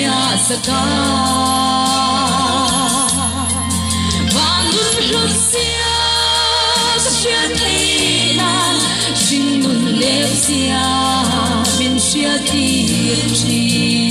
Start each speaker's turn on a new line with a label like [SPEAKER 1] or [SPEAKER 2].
[SPEAKER 1] nhà saka và luôn luôn xia xia thì na xin luôn đẹp xia bên xia thì chi